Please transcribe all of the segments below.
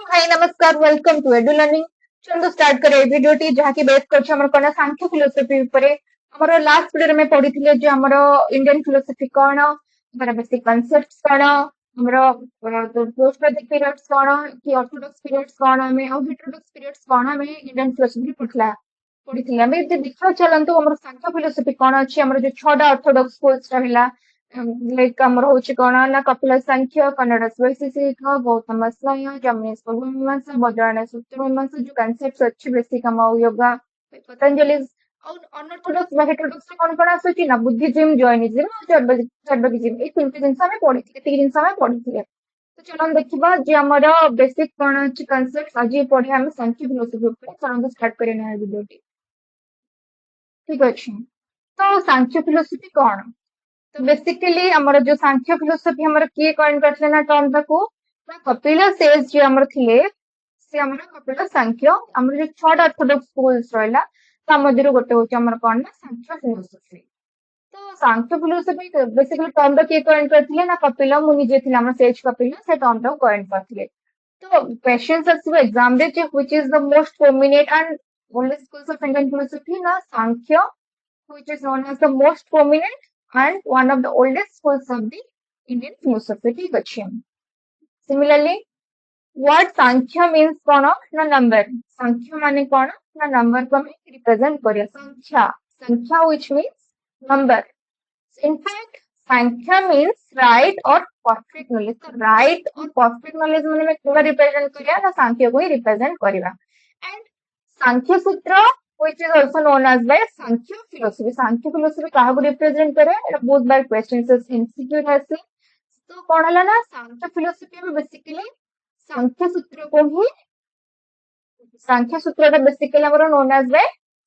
हाय नमस्कार welcome to एडु learning चलो start करिए वीडियो टी जहाँ की बेस कर हमर कोना सांख्य फिलोसफी ऊपर हमर लास्ट वीडियो में पढ़िथिले जे हमर इंडियन फिलोसफी कोन हमर बेसिक कांसेप्ट्स कोन हमर पोस्ट वैदिक पीरियड्स कोन कि ऑर्थोडॉक्स पीरियड्स कोन हमें और हेटेरोडॉक्स पीरियड्स कोन हमें इंडियन फिलोसफी पढ़िथिले हमें जे देखा चलंतु हमर सांख्य फिलोसफी कोन अछि हमर जो 6 टा ऑर्थोडॉक्स स्कूल्स रहला लाइक ଆମର ହଉଛି କଣ ନା କପିଳ ସାଂଖ୍ୟ କନ୍ନଡ ବୈଶେଷିକ ଗୌତମ ସ୍ୱୟଂ ଜମିନେଶ ପୂର୍ବ ବଜ୍ରାୟଣ ସୂତ୍ର ମୀମାଂସା जो कॉन्सेप्ट्स अच्छी बेसिक हम योगा पतंजलि और अनऑर्थोडॉक्स ବା हेटेरोडॉक्स कौन कौन आସୁଛି ନା बुद्धिज्म जैनिज्म और चार्वाकिज्म ये तीन जिनस ଆମେ ପଢିଥିଲେ ଏତିକି ଜିନିଷ ଆମେ ପଢିଥିଲେ तो चलो हम देखिबा जे हमर बेसिक कौन अछि कॉन्सेप्ट्स आज पढ़े हम सांख्य फिलोसफी ऊपर चलो स्टार्ट करेना है वीडियो ठीक अछि तो सांख्य फिलोसफी कौन तो बेसिकली हमर जो सांख्य फिलोसफी हमर किए कॉइन करथले ना टर्म ताको ना कपिल सेज जे हमर थिले से हमर कपिल सांख्य हमर जो छटा ऑर्थोडॉक्स स्कूल्स रहला ता मध्यरु गोटे होचे हमर कोन ना सांख्य फिलोसफी तो सांख्य फिलोसफी बेसिकली टर्म ता किए कॉइन करथले ना कपिल मुनि जे थिले हमर सेज कपिल से टर्म ता कॉइन करथले तो क्वेश्चंस आसीबो एग्जाम रे जे which is the most prominent and oldest schools of Indian philosophy ना Sankhya which is known as the most prominent and one of the oldest schools of the Indian philosophy. ठीक अछि Similarly, what Sankhya means कौन ना number. Sankhya माने कौन ना number को हमें represent करिया संख्या संख्या which means number. In fact, Sankhya means right or perfect knowledge. तो right और perfect knowledge माने में पूरा represent करिया ना संख्या को ही represent करिवा. And Sankhya Sutra which is also known as by Sankhya philosophy. Sankhya philosophy कहाँ को represent करे? बहुत बार questions is MCQ ऐसे तो कौन हला ना सांख्य फिलोसफी में बेसिकली सांख्य सूत्र को ही सांख्य सूत्र का बेसिकली हमरो known as by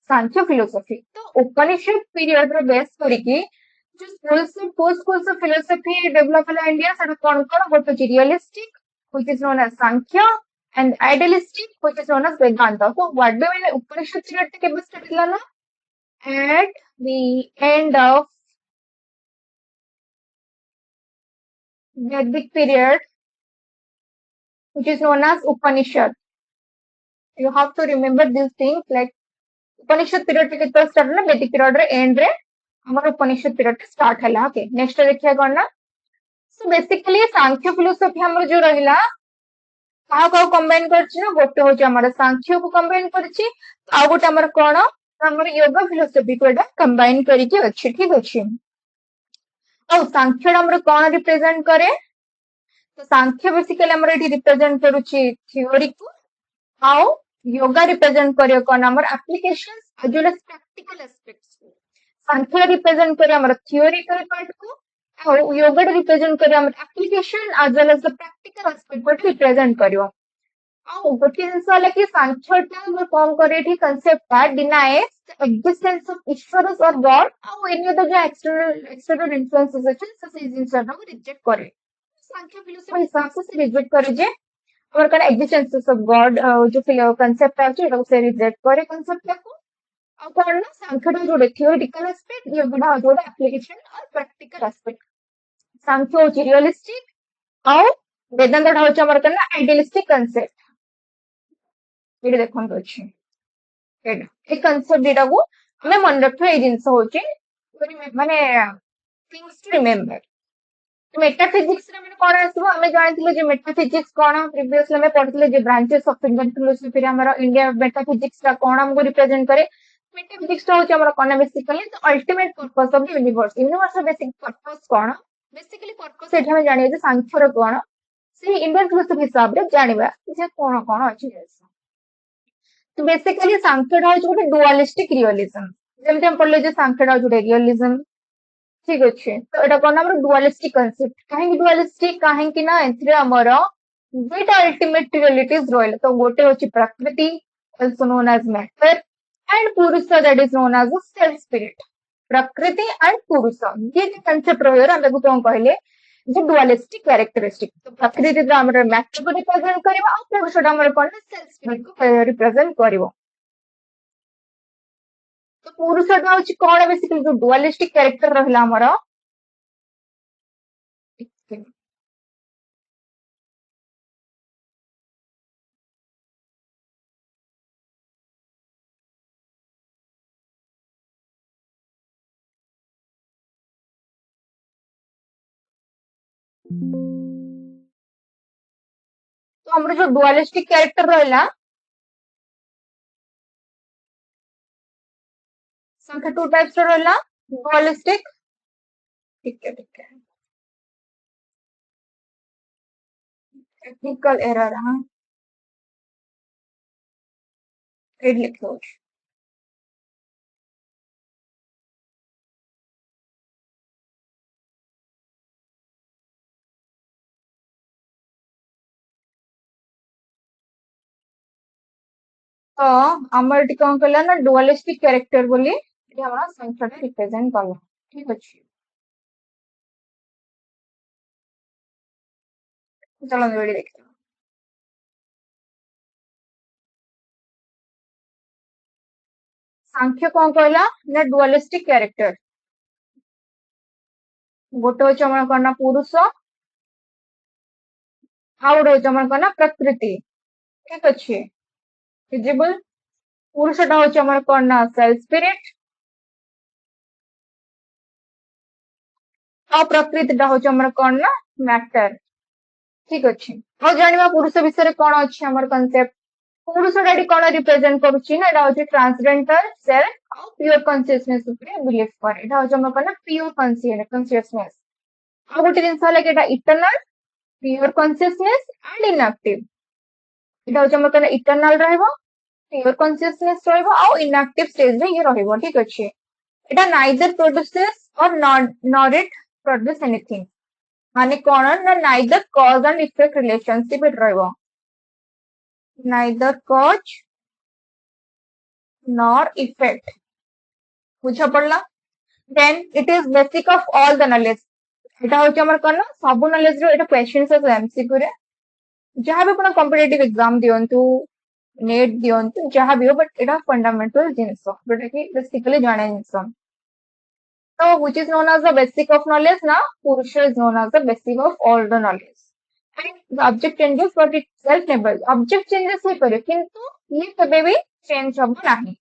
Sankhya philosophy तो उपनिषद पीरियड रे बेस करिकी जो स्कूल्स ऑफ फिलोसफी डेवलप हला इंडिया सड कौन कौन गोटे realistic which is known as Sankhya and idealistic which is known as Vedanta. So what do we mean Upanishad period ke start hila na at the end of Vedic period which is known as Upanishad. You have to remember these things like Upanishad period ke keto start na Vedic period re end re हमर Upanishad period start हला okay next देखिया कोन ना so basically Sankhya philosophy हमर जो रहिला कहा को combine करछि ना गोटे होचे हमर सांख्य को कंबाइन करछि आ गोटे हमर कोन हमर योगा फिलोसफी को एटा कंबाइन करी के अछि ठीक अछि और सांख्य हमर कोन रिप्रेजेंट करे तो सांख्य बेसिकली हमर एटी रिप्रेजेंट करूछि थ्योरी को आउ योगा रिप्रेजेंट करियो कोन हमर applications as well as practical aspects को सांख्य रिप्रेजेंट करे हमर थ्योरिकल पार्ट को और योगा रिप्रेजेंट करे हमर application as well as the practical aspect को रिप्रेजेंट करियो ଆଉ ଗୋଟେ ଜିନିଷ ହେଲା କି ସାଂଖ୍ୟଟା ଆମର କଣ କରେ ଏଠି କନସେପ୍ଟଟା denies the existence of ଈଶ୍ୱର or God ଆଉ any other जो external influences ଅଛି ସେ ସେଇ ଜିନିଷଟାକୁ ରିଜେକ୍ଟ କରେ ସାଂଖ୍ୟ ଫିଲୋସଫି ହିସାବ से रिजेक्ट करे जे ଆମର କଣ existence of God जो କନସେପ୍ଟଟା ଅଛି ଏଟାକୁ ସେ ରିଜେକ୍ଟ करे କନସେପ୍ଟଟାକୁ ଆଉ କଣ ନା ସାଂଖ୍ୟଟା ଯୋଉଟା theoretical aspect ଯୋଉଟା ଯୋଉଟା application और practical aspect ସାଂଖ୍ୟ ହଉଛି realistic ଆଉ ବେଦାନ୍ତଟା ହଉଛି ଆମର କଣ ନା idealistic concept ये देखंतो अछि एटा ए कांसेप्ट डेटा को हमें मन रखियो ए जिंस होचे माने थिंग्स टू रिमेंबर मेटाफिजिक्स रे माने कोन आसबो हमें जानिथिले जे मेटाफिजिक्स कोन प्रीवियसली हमें पढ़थिले जे ब्रांचेस ऑफ इंडियन फिलोसफी रे हमर इंडिया मेटाफिजिक्स का कोन हमको रिप्रेजेंट करे मेटाफिजिक्स तो होचे हमर कोन basically the ultimate purpose of the universe basic purpose कोन बेसिकली पर्पस एठा हमें जानिए जे सांख्य रो कोन से इंडियन फिलोसफी हिसाब रे जानिबा जे कोन कोन अछि तो बेसिकली सांख्यटा हूँ गोटे डुआलिस्टिक रियलिज्म जेमती हम पढ़ले जे सांख्यटा गोटे रियलिज्म ठीक अच्छे तो एटा कोन हमर डुआलिस्टिक कांसेप्ट काहे डुआलिस्टिक काहे कि ना एथरे हमर दुईटा अल्टीमेट रियलिटीज रोइल तो गोटे होची प्रकृति also known as matter and purusha that is known as the self spirit प्रकृति एंड पुरुष ये कांसेप्ट रोइल हम ताको कोन कहले जो डुआलिस्टिक कैरेक्टरिस्टिक तो प्रकृति तो हमर मैटर को रिप्रेजेंट करबा और पुरुषटा हमर कोन सेल्फ स्पिरिट को रिप्रेजेंट करबो तो पुरुषटा होची कोन बेसिकली जो डुआलिस्टिक कैरेक्टर रहला हमर तो हमर जो डुअलिस्टिक कैरेक्टर रहला संख्या टू टाइप्स रहला डुअलिस्टिक। ठीक है टेक्निकल एरर हाँ एड लिख दो। तो हमर टी कौन कहला ना डुअलिस्टिक कैरेक्टर बोली ये हमरा संख्या रिप्रेजेंट करला ठीक अछि। चलो वीडियो देखते हैं। सांख्य कौन कहला ना डुअलिस्टिक कैरेक्टर गोटे हচ্ছে আমার কন্যা পুরুষ ଆଉ ଗୋଟେ ହଉଛି ଆମର କଣ ନା ପ୍ରକୃତି ଠିକ ଅଛି ଫିଜିବଲ ପୁରୁଷଟା ହଉଛି ଆମର କଣ ନା ସେଲ୍ଫ ସ୍ପିରିଟ ଆଉ ପ୍ରକୃତିଟା ହଉଛି ଆମର କଣ ନା ମ୍ୟାଟର ଠିକ ଅଛି। ଆଉ ଜାଣିବା ପୁରୁଷ ବିଷୟରେ କଣ ଅଛି ଆମର କନସେପ୍ଟ ପୁରୁଷଟା ଏଠି କଣ ରିପ୍ରେଜେଣ୍ଟ କରୁଛି ନା ଏଟା ହଉଛି ଟ୍ରାନ୍ସଡେଣ୍ଟାଲ ସେଲ୍ଫ ଆଉ ପିଓର କନସିୟସନେସ ଉପରେ ବିଲିଭ କରେ ଏଟା ହଉଛି ଆମର କଣ ନା ପିଓର କନସିୟସନେସ। ଆଉ ଗୋଟେ ଜିନିଷ ହେଲା କି ଏଟା Eternal pure consciousness and inactive ଏଟା ହଉଛି ଆମର କଣ ଇଟରନାଲ ରହିବ पियोर कॉन्सियसनेस ରହିବ ଆଉ inactive stage ରେ ଇଏ ରହିବ ଠିକ ଅଛି। ଏଟା neither produces or nor it produce anything ମାନେ କଣ ନା neither cause and effect relationship it ରହିବ neither cause nor effect ବୁଝା ପଡିଲା। then it is basic of all the knowledge ଏଟା ହଉଛି ଆମର କଣ ନା ସବୁ knowledge ର ଏଟା questions of MCQ ରେ ଯାହା ବି ଆପଣ କମ୍ପିଟିଟିଭ ଏକ୍ସାମ ଦିଅନ୍ତୁ नेट दियंतु जहाँ भी हो बट एटा फंडामेंटल जिनिस जोटा कि बेसिकली जाने जिनिस तो which is known as the basic of knowledge ना Purusha is known as the basic of all the knowledge and the object changes but itself never object changes ही करे किंतु ये कभी भी चेंज हम नहीं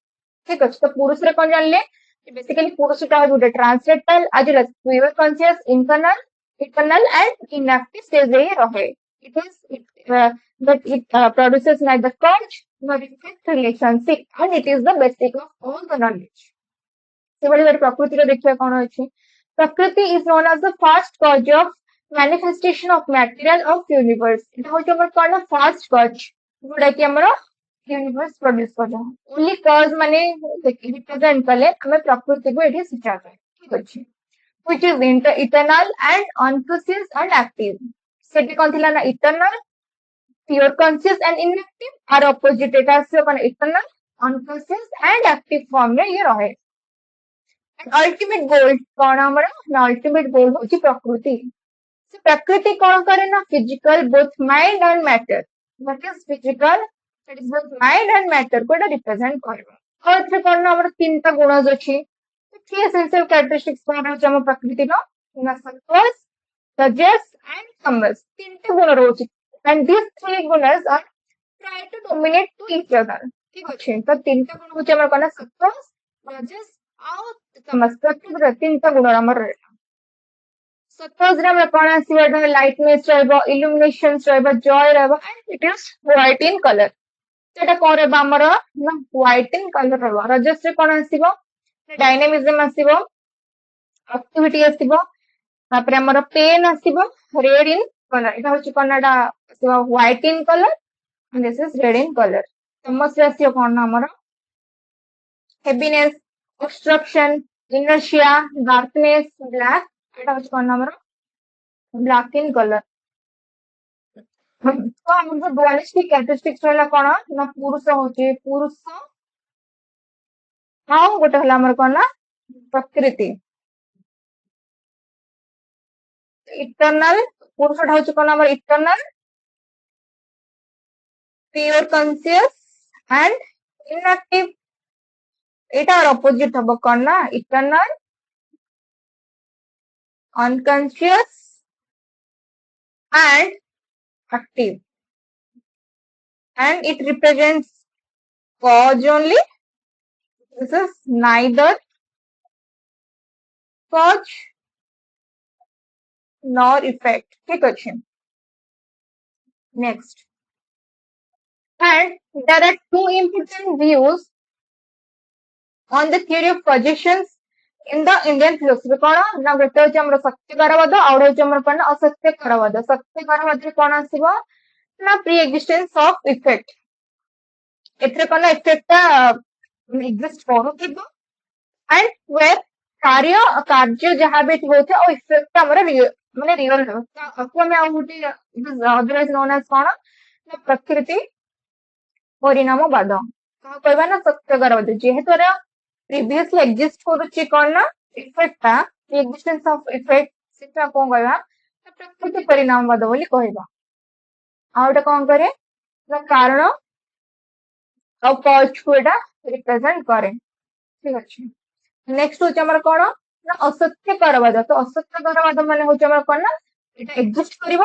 ठीक है तो पुरुष रे कौन जान ले बेसिकली पुरुष का जो ट्रांसलेटल आज pure conscious internal and inactive stage रे रहे it is that it produces neither cause nor effect relationship and it is the basic of all the knowledge ସେଭଳି ଭାବରେ ପ୍ରକୃତିର ଦେଖିବା କଣ ଅଛି ପ୍ରକୃତି is known as the first cause of manifestation of material of universe ଏଟା ହଉଛି ଆମର କଣ ନା first cause ଯୋଉଟା କି ଆମର यूनिवर्स प्रोड्यूस कर ओनली कज माने रिप्रेजेंट कले हमें प्रकृति को एठी सिखाए ठीक अछि which is eternal and unconscious and active सेठी कोन थिला ना eternal pure conscious and inactive आर ऑपोजिट एटा से कोन eternal unconscious and active form रे ये रहे अल्टीमेट गोल कोन हमर ना अल्टीमेट गोल होची प्रकृति से प्रकृति कोन करे ना physical both mind and matter what is physical that is both mind and matter को एटा रिप्रेजेंट करबा अर्थ रे कोन हमर तीनटा गुणज अछि तो थ्री एसेंशियल कैरेक्टरिस्टिक्स कोन अछि हम प्रकृति नो ना सत्वस रजस एंड तमस तीनटा गुण रहउछि and these three gunas are try to dominate to each other ठीक अछि तो तीनटा गुण होछि हमर कोन सत्वस रजस आ तमस प्रकृति रे तीनटा गुण हमर सत्वस रे हमर कोन आसीबा लाइटनेस रहबो इल्यूमिनेशंस रहबो जॉय रहबो and it is white in color सेटा कोन रहबो हमर ना व्हाइट इन कलर रहबो रजस रे कोन आसीबो डायनामिज्म आसीबो एक्टिविटी आसीबो तापर हमर पेन आसीबो रेड इन कलर एटा होची कोनडा आसीबो white in colour and this is red in colour तमस रे आसीबो कोन हमर heaviness obstruction inertia darkness black एटा होची कोन हमर ब्लैक इन कलर तो हमर डुअलिस्टिक कैरेक्टरिस्टिक्स रहला कोन ना पुरुष होची पुरुष हाँ गोटे हला हमर कोन ना प्रकृति इटर्नल पुरुषटा होची कोन हमर eternal pure conscious and inactive Etah opposite हबो कोन ना eternal unconscious and active and it represents cause only this is neither cause nor effect. ठीक अच्छे. Next. And there are two important views on the theory of projections in the Indian philosophy. कौन ना गोटे होची हमर सत्यकारवाद आउ होची हमर कोन असत्यकारवाद. सत्यकारवाद रे कोन आसीबो ना प्री एक्जिस्टेंस ऑफ इफेक्ट. एथरे कोन इफेक्ट ता एग्जिस्ट करूथिबो एंड वेयर कार्य जहाँ भी होथे और इफेक्ट हमर माने रियल आपको मैं आउटी अदरवाइज नोन एज कोन ना प्रकृति परिणामवाद कहा कहबा ना सत्यकारवाद जेहेतु प्रीवियसली एग्जिस्ट करूची कोन ना इफेक्ट ता एक्जिस्टेंस ऑफ इफेक्ट सेटा कोन कहबा प्रकृति परिणामवाद बोली कहबा आउटा कोन करे ना कारण और कॉज को एटा रिप्रेजेंट करे. ठीक अछि. नेक्स्ट होची हमर कोन ना असत्यकारवाद. तो असत्यकारवाद माने होची हमर कोन ना एटा एग्जिस्ट करिवो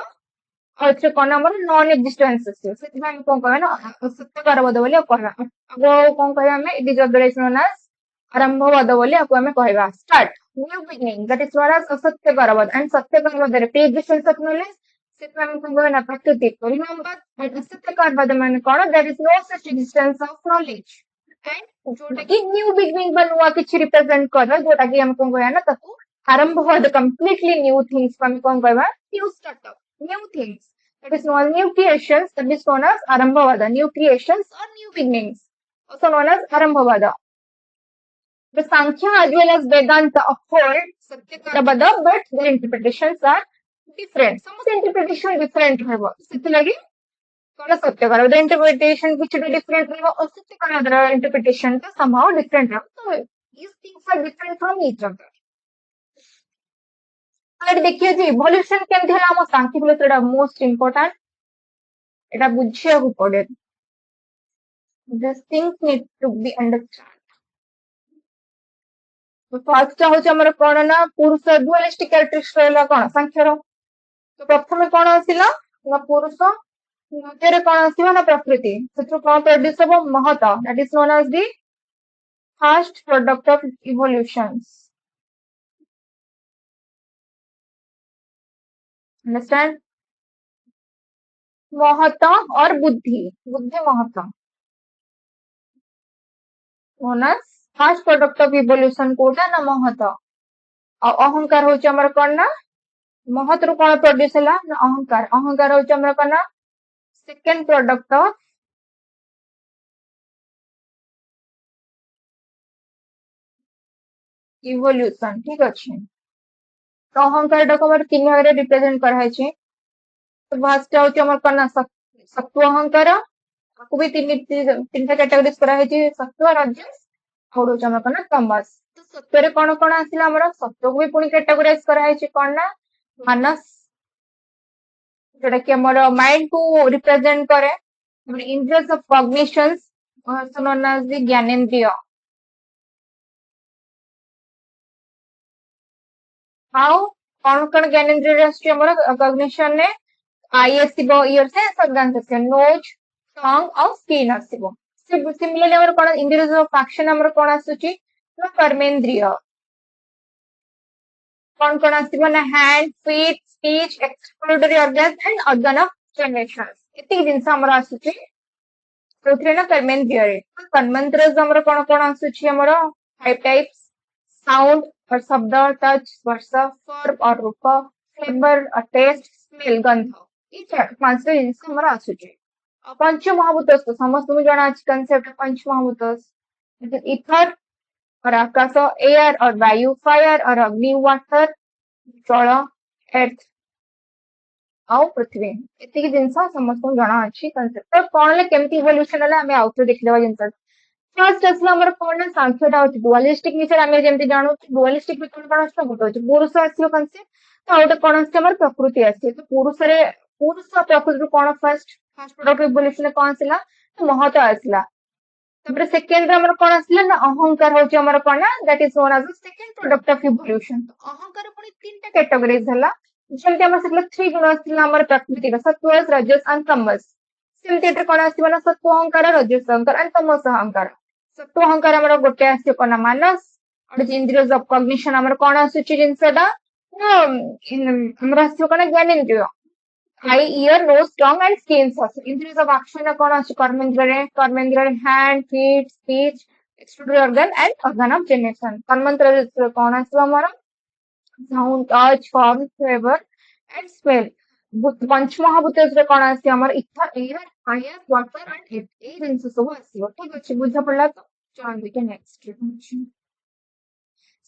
और एथरे कोन हमर नॉन एग्जिस्टेंस से सेटा हम कोन कहबा ना असत्यकारवाद बोली कहबा. अब कोन कहबा हमें it is otherwise known as आरंभवाद बोली आपको हमें कहबा. Start new beginning that is known as असत्यकारवाद एंड सत्यकारवाद रे प्री एक्जिस्टेंस ऑफ नॉलेज सेटा हम कोन कहबा ना प्रकृति परिणामवाद एंड असत्यकारवाद माने कोन that is no such existence of knowledge and जोटा कि न्यू बिगिनिंग बनुआ किछ रिप्रेजेंट कर जोटा कि हम कोन कहबा ना ताकू आरंभवाद कंप्लीटली न्यू थिंग्स को हम कोन कहबा new startup new things that is known as new creations that is known as arambhavada. New creations or new beginnings also known as arambhavada. The Sankhya as well as Vedanta uphold Satyakarabada but their interpretations are different. Some of the interpretation different होगा. ସେଥିଲାଗି कौन सत्यकारवाद interpretation which is different होगा और सत्यकारवाद interpretation का somehow different होगा. So these things are different from each other. अगर देखिए जी evolution केमती हला हम सांख्य फिलोसफी मोस्ट इंपोर्टेंट एटा बुझिया को पड़े. These things need to be understood. तो फर्स्ट होची हमर कोन ना पुरुष डुअलिस्टिक कैरेक्टरिस्टिक्स रहला कोन सांख्यर. तो प्रथम कोन आसिला ना पुरुष द्वितीय कोन आसिबा ना प्रकृति. सेत्र कोन प्रोड्यूस हो महत that is known as the first product of evolutions. Understand. महत और बुद्धि बुद्धि महत known as first product of evolution कोटा ना महत और अहंकार होची हमर कोन ना महत रो कोन प्रोड्यूस हला ना अहंकार. अहंकार होची हमर कोन ना सेकंड प्रोडक्ट ऑफ इवोल्यूशन. ठीक अछि. तो अहंकार टा को हमर तीन भाग रे रिप्रेजेंट कराय छै. तो फर्स्ट होची हमर कोन ना सत्व अहंकार को भी तीन कैटेगरीज कराय छै. सत्व रजस और होची हमर कोन ना तमस. तो सत्व रे कोन कोन आसिला हमर सत्व को भी पुनी कैटेगराइज कराय छै कोन ना मानस जोटा कि हमर माइंड को रिप्रेजेंट करे. इंद्रियस of cognitions also known as the ज्ञानेंद्रिय. हाउ कौन ज्ञानेंद्रिय आछी हमर कॉग्निशन ने आई आसीबो ईयर से organs आछी नोज टंग और स्किन आसीबो. सिमिलरली हमर कोन इंद्रियस ऑफ एक्शन हमर कोन आछी ना कर्मेंद्रिय. कौन आसीबो ना hand feet speech exploratory organs and organ of generation. एति जिंस हमर आछी तो ना कर्मेंद्रिय रे. कर्मेंद्रियस हमर कोन आछी हमर फाइव टाइप्स साउंड और शब्द टच स्पर्श फॉर्म और रूप फ्लेवर और टेस्ट स्मेल गंध ये पांच जिनस हमर आछी. पंच महाभूत समस्त तुम जाना कंसेप्ट पंच महाभूत इथर और आकाश एयर और वायु फायर और अग्नि वाटर जल अर्थ आउ पृथ्वी एति जिनस समस्त जाना अच्छी कंसेप्ट. तो कौन केमती इवोल्यूशन है हमें आउट देखिदेवा जिनस. फर्स्ट आसला हमर कोन ना सांख्यटा होची डुअलिस्टिक नेचर हमें जेमति जानो डुअलिस्टिक में कोन आसला गोटे होची पुरुष आसलो कंसेप्ट. तो आउट कोन आसी हमर प्रकृति आसी. तो पुरुष रे पुरुष प्रकृति रो कोन फर्स्ट प्रोडक्ट इवोल्यूशन कोन आसला तो महत आसला. तबरे सेकंड रे हमर कोन आसला ना अहंकार होची हमर कोन ना that is known as the second product of evolution. तो अहंकार पुनी तीनटा कैटेगरीज हला जेमति हमर सकला थ्री गुण आसला हमर प्रकृति रो सत्व रजस एंड तमस. सेमति एटर कोन आसीबा ना सत्व अहंकार रजस अहंकार एंड तमस अहंकार. सत्व अहंकार हमर गोटे आसी कोन मानस और इंद्रियस ऑफ कॉग्निशन हमर कोन आसी जिनसडा ଆମର ଆସିବ କଣ ଜ୍ଞାନେନ୍ଦ୍ରିୟ eye ear nose tongue and skin इंद्रिय सब आक्शन कौन अच्छे कर्मेंद्र hand feet speech excretory organ and organ of generation कर्मेंद्र कौन आसो हमर sound touch form flavour and smell पंचमहाभूत कौन आसी हमर ether air fire water and ए जिंस सब आसीबो ठीक अछि बुझा पड़ला तो चल देखिए नेक्स्ट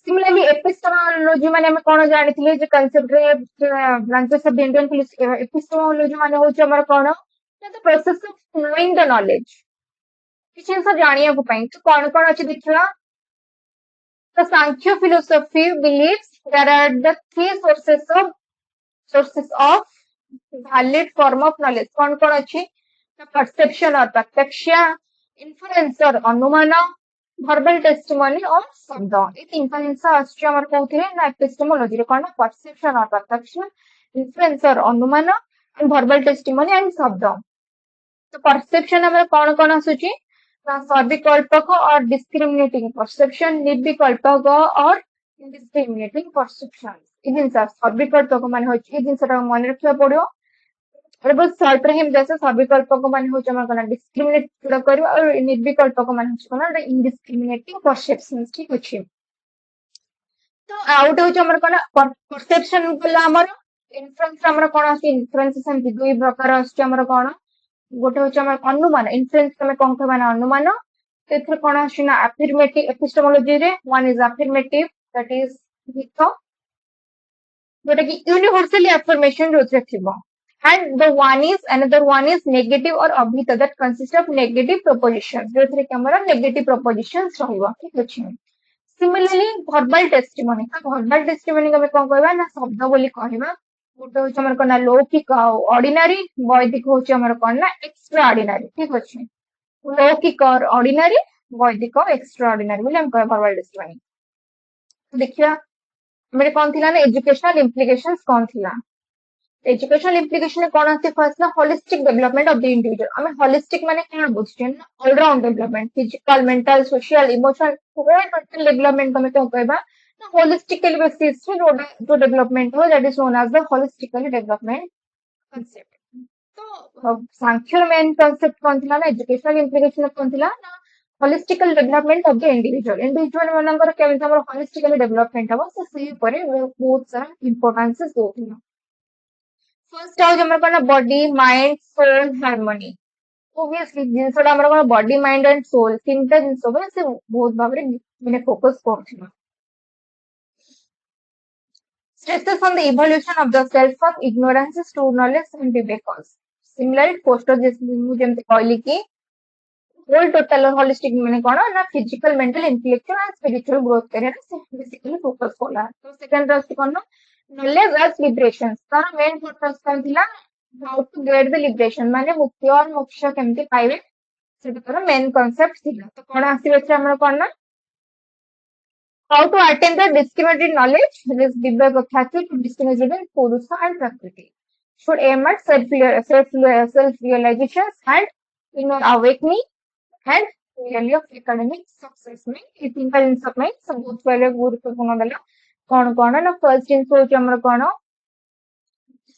सिमिलरली एपिस्टेमोलॉजी माने हमें कोन जानिथिले जे कांसेप्ट रे branches of the Indian police epistemology माने होचे हमर कोन the process of knowing the knowledge किछ जिंस जानिया को पई तो कोन कोन अछि देखिला the Sankhya philosophy believes there are the three sources of valid form of knowledge कोन कोन अछि द परसेप्शन और प्रत्यक्ष इन्फ्लुएंस और अनुमान verbal testimony और शब्द ये तीनटा जिनस आछी हमर कहउथिले ना एपिस्टेमोलॉजी रे कोन परसेप्शन और प्रत्यक्ष इन्फ्लुएंस और अनुमान एंड verbal testimony एंड शब्द तो परसेप्शन हमर कोन कोन आसुची ना सविकल्पक और डिस्क्रिमिनेटिंग परसेप्शन निर्विकल्पक और डिस्क्रिमिनेटिंग परसेप्शन ये जिनस सविकल्पक माने होची ये जिनसटा मन रखिया पड़ियो अरे बस शॉर्ट रे हम जैसे सविकल्पक माने होची हमर कोन डिस्क्रिमिनेट पूरा करियो और निर्विकल्पक माने होची कोन इनडिस्क्रिमिनेटिंग परसेप्शंस ठीक अछि तो आउट होची हमर कोन परसेप्शन बोला हमर इन्फ्लुएंस हमर कोन आसी इन्फ्लुएंस सेमति दुई प्रकार आसी हमर कोन गोटे होची हमर अनुमान इन्फ्लुएंस तमे कोन कहबा ना अनुमान तेथरे कोन आसी ना अफर्मेटिव एपिस्टेमोलॉजी रे one is affirmative that is हित जोटा कि यूनिवर्सली अफर्मेशन जोथे थिबो and the one is another one is negative or abhita that consists of negative propositions जोथे कि हमरा negative propositions रहइबा ठीक अछि सिमिलरली verbal testimony तो verbal testimony हमें कोन कहबा ना शब्द बोली कहबा गोटे होछ हमर कोन लौकिक ऑर्डिनरी वैदिक होछ हमर कोन ना एक्स्ट्रा ऑर्डिनरी ठीक अछि लौकिक और ऑर्डिनरी वैदिक और एक्स्ट्रा ऑर्डिनरी बोली हम कहबा verbal testimony देखिया मेरे कौन थिला ना एजुकेशनल इंप्लिकेशंस कौन थिला एजुकेशनल इंप्लिकेशन कौन आसे फर्स्ट ना holistic development of the individual हमें होलिस्टिक माने कोन बुझछे ना allround development physical mental social emotional पूरा टोटल डेवलपमेंट हमें तो कहबा ना होलिस्टिकली बेसिस से जो डेवलपमेंट हो that is known as the holistically development concept तो सांख्य मेन कांसेप्ट कौन थिला ना एजुकेशनल इंप्लिकेशन कौन थिला ना होलिस्टिकल डेवलपमेंट ऑफ द इंडिविजुअल मानकर केमिति हमर होलिस्टिकली डेवलपमेंट हो से ऊपर बहुत सारा इंपोर्टेंसेस होथिला फर्स्ट हाउस हमर कोन body mind soul harmony obviously जिनसटा हमर कोन बॉडी माइंड एंड सोल तीनटा जिनस बे से बहुत भाबरे माने फोकस करथिला stresses on the evolution of the self of ignorance to knowledge and because similar poster जैसे जेमते कहली कि होल टोटल होलिस्टिक माने कोन ना physical mental intellectual and spiritual growth करे से बेसिकली फोकस कोला तो सेकंड रास्ट कोन knowledge as liberation तार मेन पर्पस कोन थिला how to get the liberation माने मुक्ति और मोक्ष केमते पाइबे सेटा तार मेन कांसेप्ट थिला तो कोन आसीबे से हमर कोन ना how to attain the discriminated knowledge this vivek ख्याति to distinguish between purusha and prakriti should aim at self realization and inner awakening and really of academic success में ये तीन का इन सब में सब बहुत पहले गुरुत्वपूर्ण वाला कौन ना फर्स्ट जिंस होची हमर कोन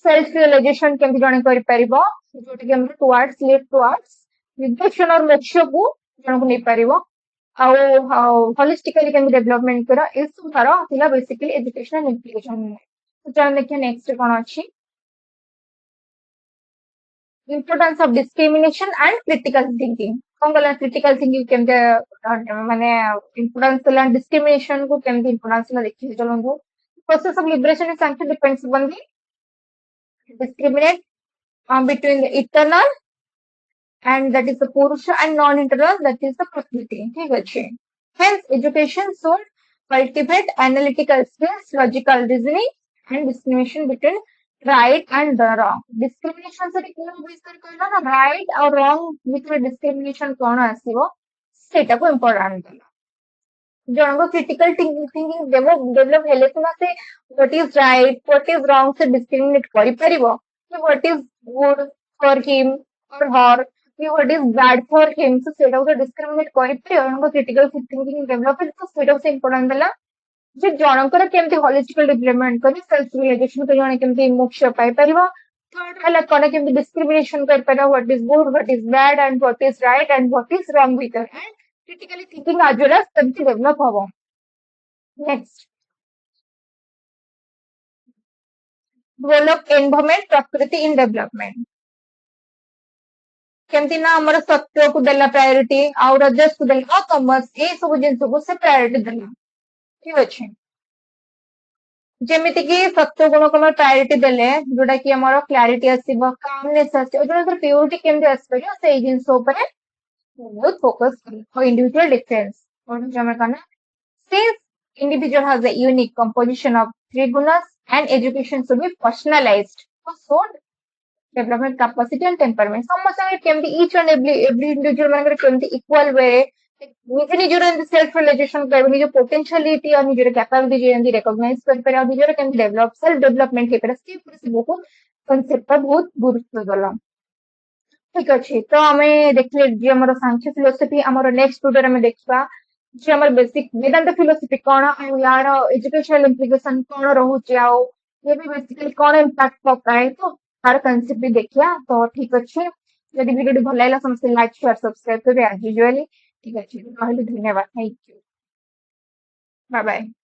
सेल्फ रियलाइजेशन केमति जणे करि परिबो जोटा कि हमर टुवर्ड्स लीड टुवर्ड्स रिडक्शन और मोक्ष को जण को नै परिबो होलिस्टिकली केमति डेवलपमेंट करा इस सारा थिला बेसिकली एजुकेशनल इंप्लिकेशन तो चल देखिए नेक्स्ट कोन अछि importance of discrimination and critical thinking कौन गला क्रिटिकल थिंकिंग केमते माने इंपोर्टेंस ला डिस्क्रिमिनेशन को केमते इंपोर्टेंस ला देखि चलंगो process of liberation is actually depends on the discriminate between the eternal and that is the purusha and non-eternal that is the prakriti ठीक अछि hence education should cultivate analytical skills logical reasoning and discrimination between right and wrong discrimination से किन base कर कहला ना right और wrong भितर discrimination कोन आसीबो सेटा को इंपोर्टेंट देला जनको क्रिटिकल थिंकिंग डेवलप हेले तुना से what is right what is wrong से डिस्क्रिमिनेट करि परिबो कि what is good for him और हर कि what is bad for him से सेटा को डिस्क्रिमिनेट करि परिबो जनको क्रिटिकल थिंकिंग डेवलप तो सेटा से इंपोर्टेंट देला जे जनकर केमती होलिस्टिकल डेवलपमेंट करी सेल्फ रियलाइजेशन को जने केमती मोक्ष पाई परिबा थर्ड हला कोन केमती डिस्क्रिमिनेशन कर परिबा what is good what is bad and what is right and what is wrong with and critically thinking as well as केमती डेवलप हबो नेक्स्ट रोल ऑफ एनवायरनमेंट प्रकृति इन डेवलपमेंट केमती ना हमर सत्य को देला प्रायोरिटी आ रजस को देला तमस ए सब जिंस को से प्रायोरिटी देला ठीक अछि ଯେମିତି କି ସତ୍ୟ ଗୁଣକୁ ଆମେ ପ୍ରାୟୋରିଟି ଦେଲେ ଯୋଉଟା କି ଆମର କ୍ଲାରିଟି ଆସିବ କାମନେସ୍ ଆସିବ ଯୋଉଟା ପ୍ୟୁରିଟି କେମିତି ଆସିପାରିବ ସେଇ ଜିନିଷ ଉପରେ ବହୁତ ଫୋକସ କରିବ ଇଣ୍ଡିଭିଜୁଆଲ ଡିଫରେନ୍ସ ଆମେ କଣ since individual has a unique composition of three gunas and education should be personalized for so development capacity and temperament ସମସ୍ତଙ୍କର କେମିତି each and every individual ମାନଙ୍କର କେମିତି equal way ନିଜେ ନିଜର ଏମିତି ସେଲ୍ଫ ରିୟଲାଇଜେସନ କରିବେ ନିଜ ପୋଟେନସିଆଲିଟି ଆଉ ନିଜର କ୍ୟାପାବିଲିଟି ଯେମିତି ରେକଗ୍ନାଇଜ କରିପାରିବେ ଆଉ ନିଜର କେମିତି ଡେଭଲପ ସେଲ୍ଫ ଡେଭଲପମେଣ୍ଟ ହେଇପାରିବ ସେ ଉପରେ ସେ ବହୁତ କନସେପ୍ଟ ବହୁତ ଗୁରୁତ୍ୱ ଦେଲା ଠିକ ଅଛି ତ ଆମେ ଦେଖିଲେ ଯେ ଆମର ସାଂଖ୍ୟ ଫିଲୋସଫି ଆମର ନେକ୍ସଟ ଭିଡିଓରେ ଆମେ ଦେଖିବା ଯେ ଆମର ବେସିକ ବେଦାନ୍ତ ଫିଲୋସଫି କଣ ଆଉ ୟାର ଏଜୁକେଶନାଲ ଇମ୍ପ୍ଲିକେସନ କଣ ରହୁଛି ଆଉ ये भी बेसिकली कौन इम्पैक्ट पकाए तो हर कंसेप्ट भी देखिए तो ठीक अच्छे यदि वीडियो भल लगा समस्त लाइक शेयर सब्सक्राइब करें एज यूजुअली ठीक अच्छे धन्यवाद थैंक यू बाय बाय